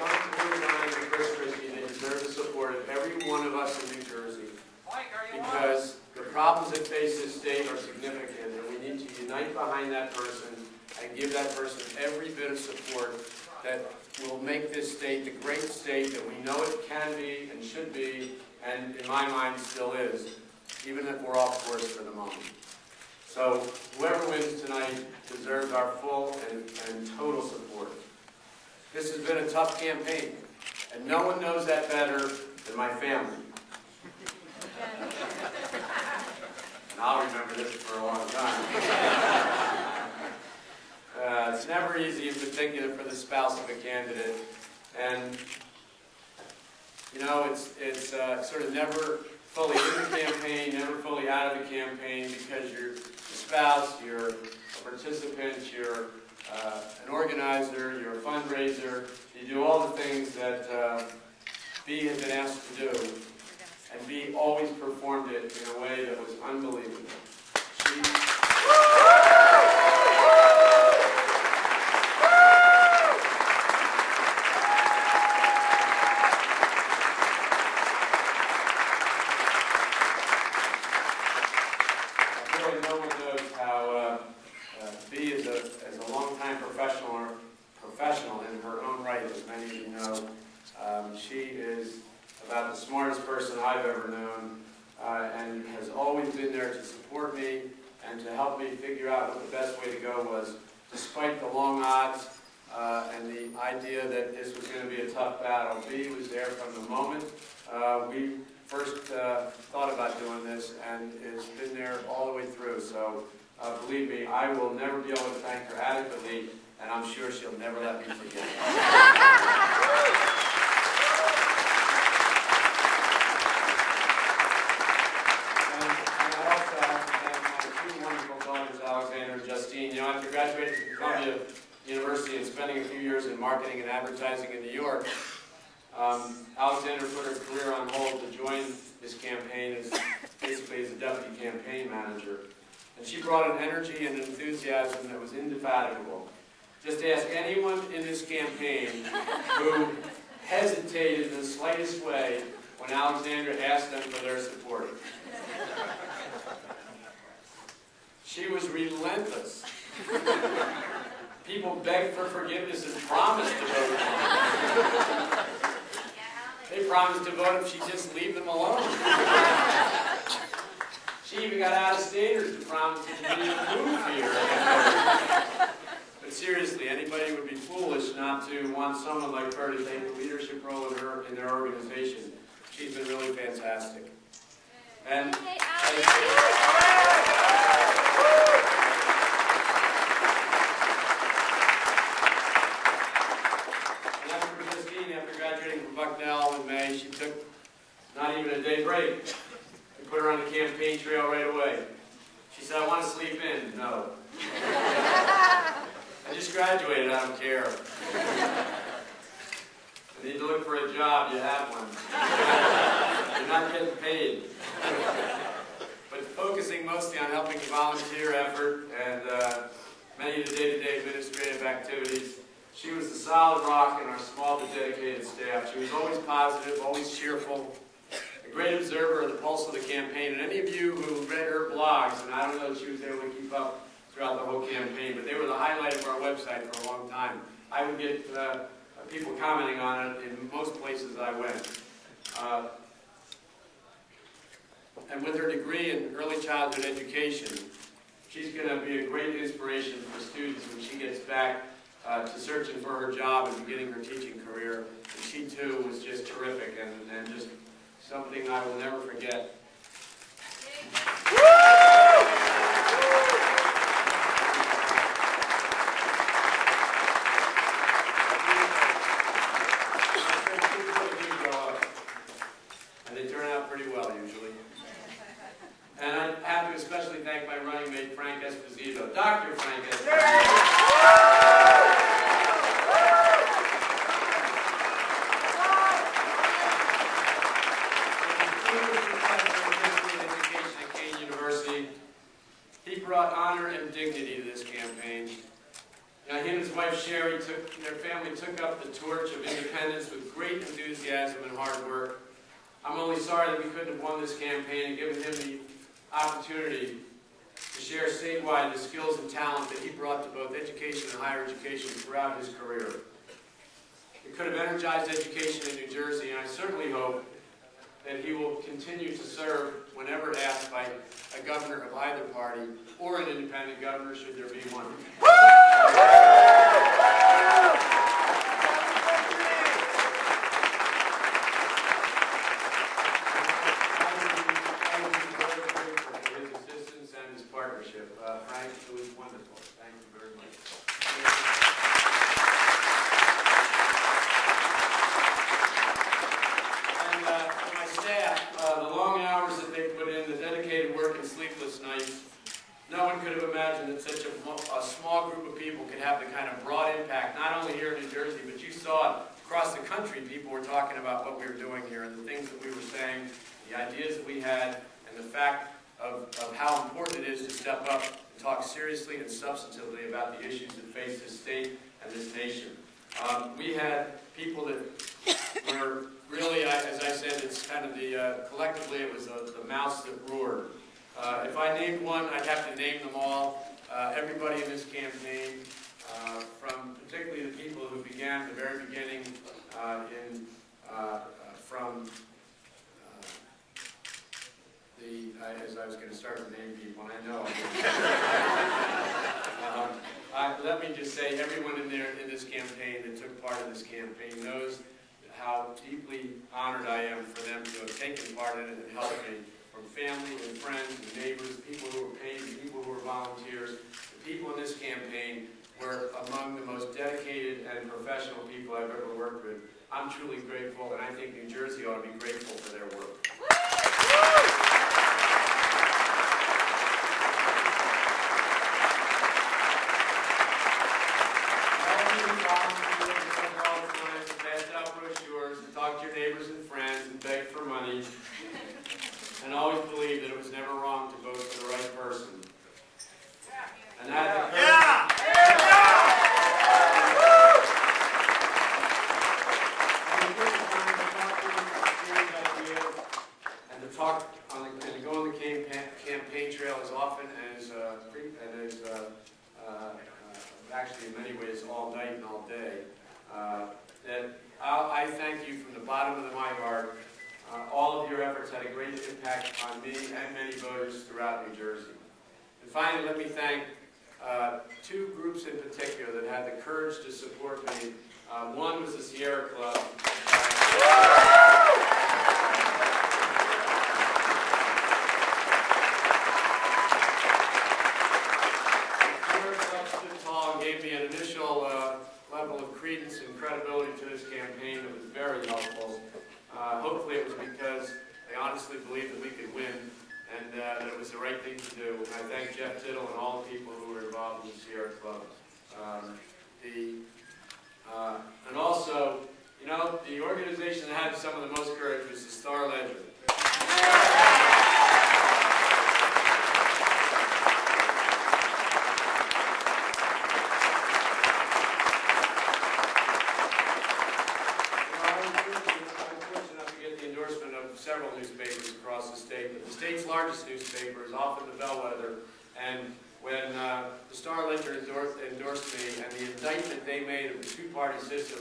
and Chris Christie, they deserve the support of every one of us in New Jersey, because the problems that face this state are significant, and we need to unite behind that person and give that person every bit of support that will make this state the great state that we know it can be and should be, and in my mind still is, even if we're off course for the moment. So whoever wins tonight deserves our full and total support. This has been a tough campaign, and no one knows that better than my family. And I'll remember this for a long time. It's never easy, in particular, for the spouse of a candidate. And, you know, it's sort of never fully in the campaign, never fully out of the campaign, because you're a spouse, you're a participant, you're an organizer, you're a fundraiser. You do all the things that B had been asked to do. And B always performed it in a way that was unbelievable. Really, no one knows how B is a longtime professional in her own right, as many of you know. She is about the smartest person I've ever known, and has always been there to support me and to help me figure out what the best way to go was, despite the long odds and the idea that this was going to be a tough battle. B was there from the moment we first thought about doing this, and has been there all the way through. So believe me, I will never be able to thank her adequately, and I'm sure she'll never let me forget it. You know, after graduating from Columbia University and spending a few years in marketing and advertising in New York, Alexandra put her career on hold to join this campaign basically as a deputy campaign manager. And she brought an energy and enthusiasm that was indefatigable. Just ask anyone in this campaign who hesitated in the slightest way when Alexandra asked them for their support. She was relentless. People begged for forgiveness and promised to vote for her. They promised to vote if she'd just leave them alone. She even got out-of-staters to promise that she didn't move here. But seriously, anybody would be foolish not to want someone like her to take a leadership role in their organization. She's been really fantastic. And after graduating from Bucknell in May, she took not even a day break. We put her on the campaign trail right away. She said, "I want to sleep in." No. I just graduated, I don't care. You need to look for a job, you have one. You're not getting paid. But focusing mostly on helping the volunteer effort and many of the day-to-day administrative activities, she was the solid rock in our small but dedicated staff. She was always positive, always cheerful, a great observer of the pulse of the campaign. And any of you who read her blogs, and I don't know if she was able to keep up throughout the whole campaign, but they were the highlight of our website for a long time. I would get people commenting on it in most places I went. And with her degree in early childhood education, she's going to be a great inspiration for students when she gets back to searching for her job and beginning her teaching career. And she too was just terrific and just something I will never forget. And they turn out pretty well usually. And I have to especially thank my running mate, Frank Esposito, Dr. Frank Esposito. took up the torch of independence with great enthusiasm and hard work. I'm only sorry that we couldn't have won this campaign and given him the opportunity to share statewide the skills and talent that he brought to both education and higher education throughout his career. It could have energized education in New Jersey, and I certainly hope that he will continue to serve whenever asked by a governor of either party or an independent governor, should there be one. Frank, it was wonderful. Thank you very much. And to my staff, the long hours that they put in, the dedicated work and sleepless nights, no one could have imagined that such a small group of people could have the kind of broad impact, not only here in New Jersey, but you saw it across the country. People were talking about what we were doing here and the things that we were saying, the ideas that we had, and the fact of how important it is to step up and talk seriously and substantively about the issues that face this state and this nation. We had people that were really, as I said, it's kind of the, collectively it was the mouse that roared. If I named one, I'd have to name them all. Everybody in this campaign, from particularly the people who began at the very beginning from as I was going to start to name people, and I know let me just say, everyone in this campaign that took part in this campaign knows how deeply honored I am for them to have taken part in it and helped me, from family and friends and neighbors, people who were paid, people who were volunteers. The people in this campaign were among the most dedicated and professional people I've ever worked with. I'm truly grateful, and I think New Jersey ought to be grateful for their work. Talk to your neighbors and friends and beg for money, and always believe that it was never wrong to vote for the right person. And had the and to talk on and to go on the campaign trail as often as actually in many ways all night and all day. That I thank you from the bottom of my heart. All of your efforts had a great impact on me and many voters throughout New Jersey. And finally, let me thank two groups in particular that had the courage to support me. One was the Sierra Club. Gave me an initial level of credence and credibility to this campaign that was very helpful. Hopefully it was because they honestly believed that we could win and that it was the right thing to do. And I thank Jeff Tittle and all the people who were involved in the Sierra Club. And also, you know, the organization that had some of the most courage was the Star Ledger. Several newspapers across the state, but the state's largest newspaper is often the bellwether, and when the Star Ledger endorsed me and the indictment they made of the two-party system